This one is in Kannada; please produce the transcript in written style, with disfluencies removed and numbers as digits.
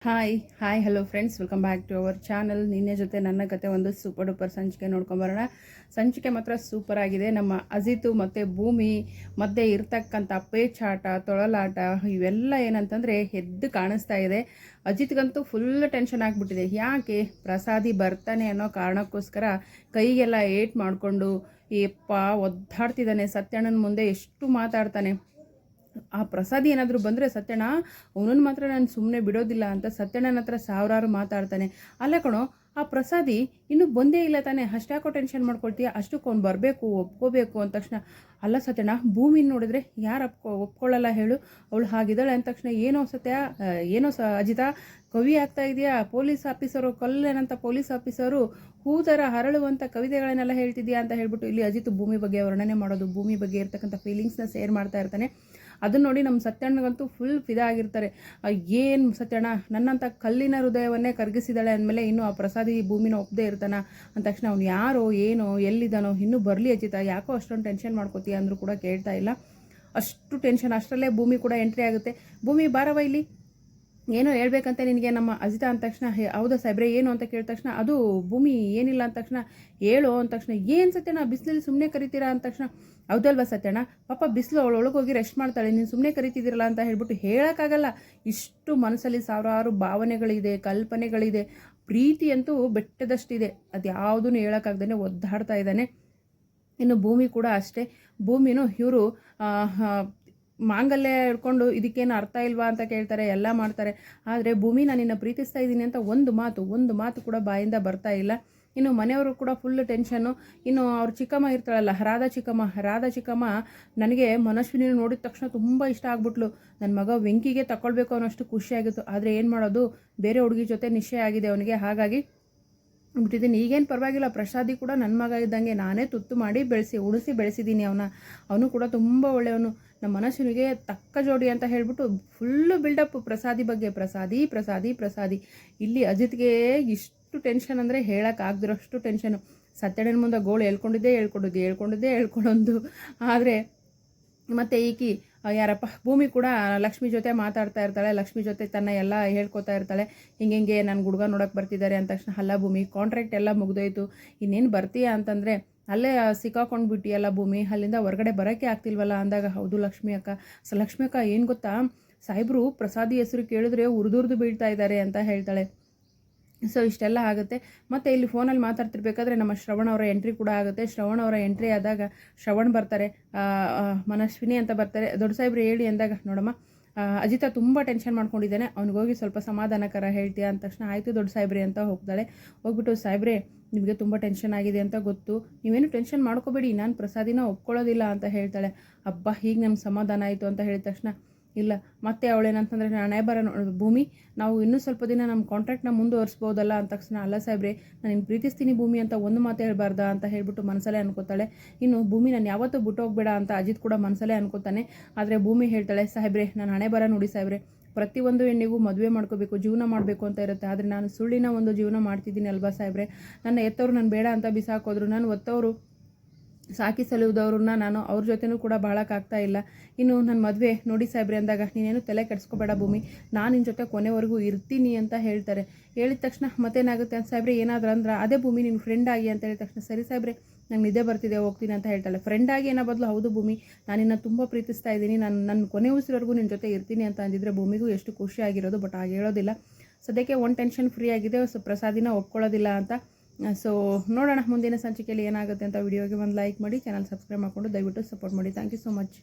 Hi hi hello friends, welcome back to our channel. ನಿನ್ನೆ ಜೊತೆ ನನ್ನ ಕತೆ ಒಂದು ಸೂಪರ್ ಡೂಪರ್ ಸಂಚಿಕೆ ನೋಡ್ಕೊಂಬರೋಣ. ಸಂಚಿಕೆ ಮಾತ್ರ ಸೂಪರ್ ಆಗಿದೆ. ನಮ್ಮ ಅಜಿತು ಮತ್ತು ಭೂಮಿ ಮಧ್ಯೆ ಇರ್ತಕ್ಕಂಥ ಪೇಚಾಟ, ತೊಳಲಾಟ ಇವೆಲ್ಲ ಏನಂತಂದರೆ ಎದ್ದು ಕಾಣಿಸ್ತಾ ಇದೆ. ಅಜಿತ್ಗಂತೂ ಫುಲ್ ಟೆನ್ಷನ್ ಆಗಿಬಿಟ್ಟಿದೆ. ಯಾಕೆ ಪ್ರಸಾದಿ ಬರ್ತಾನೆ ಅನ್ನೋ ಕಾರಣಕ್ಕೋಸ್ಕರ ಕೈಗೆಲ್ಲ ಏಟ್ ಮಾಡಿಕೊಂಡು ಯಪ್ಪ ಒದ್ದಾಡ್ತಿದ್ದಾನೆ. ಸತ್ಯಣ್ಣನ ಮುಂದೆ ಎಷ್ಟು ಮಾತಾಡ್ತಾನೆ. ಆ ಪ್ರಸಾದಿ ಏನಾದರೂ ಬಂದರೆ ಸತ್ಯಣ್ಣ ಅವನನ್ನು ಮಾತ್ರ ನಾನು ಸುಮ್ಮನೆ ಬಿಡೋದಿಲ್ಲ ಅಂತ ಸತ್ಯಣ್ಣನ ಹತ್ರ ಸಾವಿರಾರು ಮಾತಾಡ್ತಾನೆ. ಅಲ್ಲ ಕಣೋ, ಆ ಪ್ರಸಾದಿ ಇನ್ನೂ ಬಂದೇ ಇಲ್ಲ ತಾನೆ, ಅಷ್ಟಾಕೋ ಟೆನ್ಷನ್ ಮಾಡ್ಕೊಳ್ತೀಯ, ಅಷ್ಟಕ್ಕೆ ಅವ್ನು ಬರಬೇಕು ಒಪ್ಕೋಬೇಕು ಅಂದ ತಕ್ಷಣ. ಅಲ್ಲ ಸತ್ಯಣ್ಣ, ಭೂಮಿನ ನೋಡಿದ್ರೆ ಯಾರು ಒಪ್ಕೊಳ್ಳಲ್ಲ ಹೇಳು, ಅವಳು ಹಾಗಿದ್ದಾಳೆ ಅಂದ ತಕ್ಷಣ ಏನೋ ಅಜಿತ ಕವಿ ಆಗ್ತಾ ಇದೆಯಾ, ಪೊಲೀಸ್ ಆಫೀಸರು ಕಲ್ಲೇನಂತ ಪೊಲೀಸ್ ಆಫೀಸರು ಹೂದರ ಹರಳುವಂಥ ಕವಿತೆಗಳನ್ನೆಲ್ಲ ಹೇಳ್ತಿದ್ಯಾ ಅಂತ ಹೇಳ್ಬಿಟ್ಟು ಇಲ್ಲಿ ಅಜಿತ್ ಭೂಮಿ ಬಗ್ಗೆ ವರ್ಣನೆ ಮಾಡೋದು, ಭೂಮಿ ಬಗ್ಗೆ ಇರ್ತಕ್ಕಂಥ ಫೀಲಿಂಗ್ಸ್ನ ಶೇರ್ ಮಾಡ್ತಾ ಇರ್ತಾನೆ. ಅದನ್ನ ನೋಡಿ ನಮ್ಮ ಸತ್ಯಣ್ಣಗಂತೂ ಫುಲ್ ಆಗಿರ್ತಾರೆ. ಏನು ಸತ್ಯಣ್ಣ ನನ್ನಂಥ ಕಲ್ಲಿನ ಹೃದಯವನ್ನೇ ಕರಗಿಸಿದಾಳೆ ಅಂದಮೇಲೆ ಇನ್ನೂ ಆ ಪ್ರಸಾದಿ ಭೂಮಿನ ಒಪ್ಪದೇ ಇರ್ತಾನ ಅಂದ ತಕ್ಷಣ ಅವ್ನು ಯಾರೋ ಏನೋ ಎಲ್ಲಿದ್ದಾನೋ ಇನ್ನೂ ಬರಲಿ ಅಜಿತ, ಯಾಕೋ ಅಷ್ಟೊಂದು ಟೆನ್ಷನ್ ಮಾಡ್ಕೋತೀಯ ಅಂದರೂ ಕೂಡ ಕೇಳ್ತಾ ಇಲ್ಲ. ಅಷ್ಟು ಟೆನ್ಷನ್. ಅಷ್ಟರಲ್ಲೇ ಭೂಮಿ ಕೂಡ ಎಂಟ್ರಿ ಆಗುತ್ತೆ. ಭೂಮಿ ಬಾರವ ಇಲ್ಲಿ, ಏನೋ ಹೇಳ್ಬೇಕಂತ ನಿನಗೆ ನಮ್ಮ ಅಜಿತ ಅಂದ ತಕ್ಷಣ. ಹೌದಾ ಸಾಹೇಬ್ರೆ ಏನು ಅಂತ ಕೇಳಿದ ತಕ್ಷಣ, ಅದು ಭೂಮಿ ಏನಿಲ್ಲ ಅಂದ ತಕ್ಷಣ ಹೇಳು ಅಂದ ತಕ್ಷಣ, ಏನು ಸತ್ಯಣ್ಣ ಬಿಸಿಲಲ್ಲಿ ಸುಮ್ಮನೆ ಕರಿತೀರಾ ಅಂದ ತಕ್ಷಣ, ಹೌದಲ್ವಾ ಸತ್ಯಣ್ಣ, ಪಾಪ ಬಿಸಿಲು ಒಳಗೋಗಿ ರೆಸ್ಟ್ ಮಾಡ್ತಾಳೆ, ನೀನು ಸುಮ್ಮನೆ ಕರಿತಿದ್ದೀರಲ್ಲ ಅಂತ ಹೇಳ್ಬಿಟ್ಟು ಹೇಳೋಕ್ಕಾಗಲ್ಲ. ಇಷ್ಟು ಮನಸ್ಸಲ್ಲಿ ಸಾವಿರಾರು ಭಾವನೆಗಳಿದೆ, ಕಲ್ಪನೆಗಳಿದೆ. ಪ್ರೀತಿ ಅಂತೂ ಬೆಟ್ಟದಷ್ಟಿದೆ, ಅದು ಯಾವುದೂ ಹೇಳೋಕ್ಕಾಗ್ದೇ ಒದ್ದಾಡ್ತಾ ಇದ್ದಾನೆ. ಇನ್ನು ಭೂಮಿ ಕೂಡ ಅಷ್ಟೇ. ಭೂಮಿನೂ ಇವರು ಮಾಂಗಲ್ಯ ಹಿಡ್ಕೊಂಡು ಇದಕ್ಕೇನು ಅರ್ಥ ಇಲ್ವಾ ಅಂತ ಕೇಳ್ತಾರೆ, ಎಲ್ಲ ಮಾಡ್ತಾರೆ. ಆದರೆ ಭೂಮಿ ನಾನು ನಿನ್ನ ಪ್ರೀತಿಸ್ತಾ ಇದ್ದೀನಿ ಅಂತ ಒಂದು ಮಾತು ಕೂಡ ಬಾಯಿಂದ ಬರ್ತಾ ಇಲ್ಲ. ಇನ್ನು ಮನೆಯವರು ಕೂಡ ಫುಲ್ ಟೆನ್ಷನ್ನು. ಇನ್ನು ಅವ್ರ ಚಿಕ್ಕಮ್ಮ ಇರ್ತಾಳಲ್ಲ, ರಾಧಾ ಚಿಕ್ಕಮ್ಮ ನನಗೆ ಮನಸ್ವಿನಿ ನೋಡಿದ ತಕ್ಷಣ ತುಂಬ ಇಷ್ಟ ಆಗ್ಬಿಟ್ಲು. ನನ್ನ ಮಗ ವೆಂಕಿಗೆ ತಗೊಳ್ಬೇಕು ಅನ್ನೋಷ್ಟು ಖುಷಿಯಾಗಿತ್ತು. ಆದರೆ ಏನು ಮಾಡೋದು, ಬೇರೆ ಹುಡುಗಿ ಜೊತೆ ನಿಶ್ಚಯ ಆಗಿದೆ ಅವನಿಗೆ, ಹಾಗಾಗಿ ಬಿಟ್ಟಿದ್ದೀನಿ. ಈಗೇನು ಪರವಾಗಿಲ್ಲ, ಪ್ರಸಾದಿ ಕೂಡ ನನ್ನ ಮಗ ಇದ್ದಂಗೆ, ನಾನೇ ತುತ್ತು ಮಾಡಿ ಉಡಿಸಿ ಬೆಳೆಸಿದ್ದೀನಿ ಅವನು ಕೂಡ ತುಂಬ ಒಳ್ಳೆಯವನು, ನಮ್ಮ ಮನಸ್ಸಿನಿಗೆ ತಕ್ಕ ಜೋಡಿ ಅಂತ ಹೇಳ್ಬಿಟ್ಟು ಫುಲ್ಲು ಬಿಲ್ಡಪ್ ಪ್ರಸಾದಿ ಬಗ್ಗೆ. ಪ್ರಸಾದಿ ಇಲ್ಲಿ ಅಜಿತ್ಗೆ ಇಷ್ಟು ಟೆನ್ಷನ್ ಅಂದರೆ ಹೇಳೋಕ್ಕಾಗ್ದಿರೋಷ್ಟು ಟೆನ್ಷನು. ಸತ್ಯಣ್ಣನ ಮುಂದೆ ಗೋಳು ಹೇಳ್ಕೊಂಡೊಂದು. ಆದರೆ ಮತ್ತು ಈಕಿ ಯಾರಪ್ಪ ಭೂಮಿ ಕೂಡ ಲಕ್ಷ್ಮಿ ಜೊತೆ ಮಾತಾಡ್ತಾ ಇರ್ತಾಳೆ. ಲಕ್ಷ್ಮಿ ಜೊತೆ ತನ್ನ ಎಲ್ಲ ಹೇಳ್ಕೊತಾ ಇರ್ತಾಳೆ. ಹಿಂಗೆ ನನ್ನ ಹುಡುಗ ನೋಡೋಕೆ ಬರ್ತಿದ್ದಾರೆ ಅಂದ ತಕ್ಷಣ, ಅಲ್ಲ ಭೂಮಿ ಕಾಂಟ್ರಾಕ್ಟ್ ಎಲ್ಲ ಮುಗ್ದೋಯ್ತು, ಇನ್ನೇನು ಬರ್ತೀಯಾ ಅಂತಂದರೆ ಅಲ್ಲೇ ಸಿಕ್ಕಾಕೊಂಡು ಬಿಟ್ಟಿಯಲ್ಲ ಭೂಮಿ, ಅಲ್ಲಿಂದ ಹೊರಗಡೆ ಬರೋಕ್ಕೆ ಆಗ್ತಿಲ್ವಲ್ಲ ಅಂದಾಗ, ಹೌದು ಲಕ್ಷ್ಮಿ ಅಕ್ಕ ಏನು ಗೊತ್ತಾ, ಸಾಹೇಬರು ಪ್ರಸಾದಿ ಹೆಸರು ಕೇಳಿದ್ರೆ ಉರಿದುರ್ದು ಬೀಳ್ತಾ ಇದ್ದಾರೆ ಅಂತ ಹೇಳ್ತಾಳೆ. ಸೊ ಇಷ್ಟೆಲ್ಲ ಆಗುತ್ತೆ. ಮತ್ತು ಇಲ್ಲಿ ಫೋನಲ್ಲಿ ಮಾತಾಡ್ತಿರ್ಬೇಕಾದ್ರೆ ನಮ್ಮ ಶ್ರವಣ ಅವರ ಎಂಟ್ರಿ ಕೂಡ ಆಗುತ್ತೆ. ಶ್ರವಣ ಅವರ ಎಂಟ್ರಿ ಆದಾಗ ಶ್ರವಣ್ ಬರ್ತಾರೆ, ಮನಸ್ವಿನಿ ಅಂತ ಬರ್ತಾರೆ. ದೊಡ್ಡ ಸಾಹೇಬ್ರು ಹೇಳಿ ಅಂದಾಗ, ನೋಡಮ್ಮ ಅಜಿತ ತುಂಬ ಟೆನ್ಷನ್ ಮಾಡ್ಕೊಂಡಿದ್ದಾನೆ, ಅವ್ನಿಗೋಗಿ ಸ್ವಲ್ಪ ಸಮಾಧಾನಕರ ಹೇಳ್ತೀಯಾ ಅಂದ ತಕ್ಷಣ, ಆಯಿತು ದೊಡ್ಡ ಸಾಹೇಬ್ರೆ ಅಂತ ಹೋಗ್ತಾಳೆ. ಹೋಗ್ಬಿಟ್ಟು, ಸಾಹೇಬ್ರೆ ನಿಮಗೆ ತುಂಬ ಟೆನ್ಷನ್ ಆಗಿದೆ ಅಂತ ಗೊತ್ತು, ನೀವೇನು ಟೆನ್ಷನ್ ಮಾಡ್ಕೋಬೇಡಿ, ನಾನು ಪ್ರಸಾದಿನ ಒಪ್ಕೊಳ್ಳೋದಿಲ್ಲ ಅಂತ ಹೇಳ್ತಾಳೆ. ಅಬ್ಬಾ ಹೀಗೆ ನಮ್ಗೆ ಸಮಾಧಾನ ಆಯಿತು ಅಂತ ಹೇಳಿದ ತಕ್ಷಣ, ಇಲ್ಲ ಮತ್ತೆ ಅವಳೇನಂತಂದರೆ, ನಾನೇ ಭೂಮಿ ನಾವು ಇನ್ನೂ ಸ್ವಲ್ಪ ದಿನ ನಮ್ಮ ಕಾಂಟ್ರಾಕ್ಟ್ನ ಮುಂದುವರಿಸ್ಬೋದಲ್ಲ ಅಂದ ತಕ್ಷಣ, ಅಲ್ಲ ಸಾಹೇಬ್ರೆ ನಾನು ನಿನ್ನ ಪ್ರೀತಿಸ್ತೀನಿ ಭೂಮಿ ಅಂತ ಒಂದು ಮಾತು ಹೇಳ್ಬಾರ್ದಾ ಅಂತ ಹೇಳ್ಬಿಟ್ಟು ಮನಸಲ್ಲೇ ಅನ್ಕೋತಾಳೆ. ಇನ್ನು ಭೂಮಿ ನಾನು ಯಾವತ್ತೂ ಬಿಟ್ಟು ಹೋಗ್ಬೇಡ ಅಂತ ಅಜಿತ್ ಕೂಡ ಮನಸಲ್ಲೇ ಅನ್ಕೋತಾನೆ. ಆದರೆ ಭೂಮಿ ಹೇಳ್ತಾಳೆ, ಸಾಹೇಬ್ರೆ ನಾನು ಹಣೆ ಬರ ನೋಡಿ ಸಾಹೇಬ್ರೆ, ಪ್ರತಿಯೊಂದು ಹೆಣ್ಣಿಗೂ ಮದುವೆ ಮಾಡ್ಕೋಬೇಕು, ಜೀವನ ಮಾಡಬೇಕು ಅಂತ ಇರುತ್ತೆ. ಆದರೆ ನಾನು ಸುಳ್ಳಿನ ಒಂದು ಜೀವನ ಮಾಡ್ತಿದ್ದೀನಿ ಅಲ್ವಾ ಸಾಹೇಬ್ರೆ, ನನ್ನ ಎತ್ತವರು ನಾನು ಬೇಡ ಅಂತ ಬಿಸಾಕೋದ್ರು, ನಾನು ಒತ್ತವರು ಸಾಕಿ ಸಲುವುದವ್ರನ್ನ ನಾನು ಅವ್ರ ಜೊತೆನೂ ಕೂಡ ಬಾಳೋಕ್ಕಾಗ್ತಾ ಇಲ್ಲ. ಇನ್ನು ನನ್ನ ಮದುವೆ ನೋಡಿ ಸಾಹೇಬ್ರೆ ಅಂದಾಗ, ನೀನೇನು ತಲೆ ಕೆಡಿಸ್ಕೋಬೇಡ ಭೂಮಿ, ನಾನು ನಿನ್ನ ಜೊತೆ ಕೊನೆವರೆಗೂ ಇರ್ತೀನಿ ಅಂತ ಹೇಳ್ತಾರೆ. ಹೇಳಿದ ತಕ್ಷಣ ಮತ್ತೇನಾಗುತ್ತೆ ಅಂತ, ಸಾಹೇಬ್ರೆ ಏನಾದರೂ ಅಂದ್ರೆ, ಅದೇ ಭೂಮಿ ನಿನ್ನ ಫ್ರೆಂಡ್ ಆಗಿ ಅಂತ ಹೇಳಿದ ತಕ್ಷಣ, ಸರಿ ಸಾಹೇಬ್ರೆ ನಂಗೆ ನಿದ್ದೆ ಬರ್ತಿದೆ ಹೋಗ್ತೀನಿ ಅಂತ ಹೇಳ್ತಾಳೆ. ಫ್ರೆಂಡ್ ಆಗಿ ಏನೋ ಬದಲು, ಹೌದು ಭೂಮಿ ನಾನು ನಿನ್ನ ತುಂಬ ಪ್ರೀತಿಸ್ತಾ ಇದ್ದೀನಿ, ನನ್ನ ಕೊನೆ ಉಸಿರವರೆಗೂ ನಿನ್ನ ಜೊತೆ ಇರ್ತೀನಿ ಅಂತ ಅಂದಿದ್ರೆ ಭೂಮಿಗೂ ಎಷ್ಟು ಖುಷಿಯಾಗಿರೋದು. ಬಟ್ ಹಾಗೆ ಹೇಳೋದಿಲ್ಲ. ಸದ್ಯಕ್ಕೆ ಒಂದು ಟೆನ್ಷನ್ ಫ್ರೀ ಆಗಿದೆ, ಪ್ರಸಾದಿನ ಒಪ್ಕೊಳ್ಳೋದಿಲ್ಲ ಅಂತ. ಸೊ ನೋಡೋಣ ಮುಂದಿನ ಸಂಚಿಕೆಯಲ್ಲಿ ಏನಾಗುತ್ತೆ ಅಂತ. ವಿಡಿಯೋಗೆ ಒಂದು ಲೈಕ್ ಮಾಡಿ, ಚಾನಲ್ ಸಬ್ಸ್ಕ್ರೈಬ್ ಮಾಡಿಕೊಂಡು ದಯವಿಟ್ಟು ಸಪೋರ್ಟ್ ಮಾಡಿ. Thank you so much.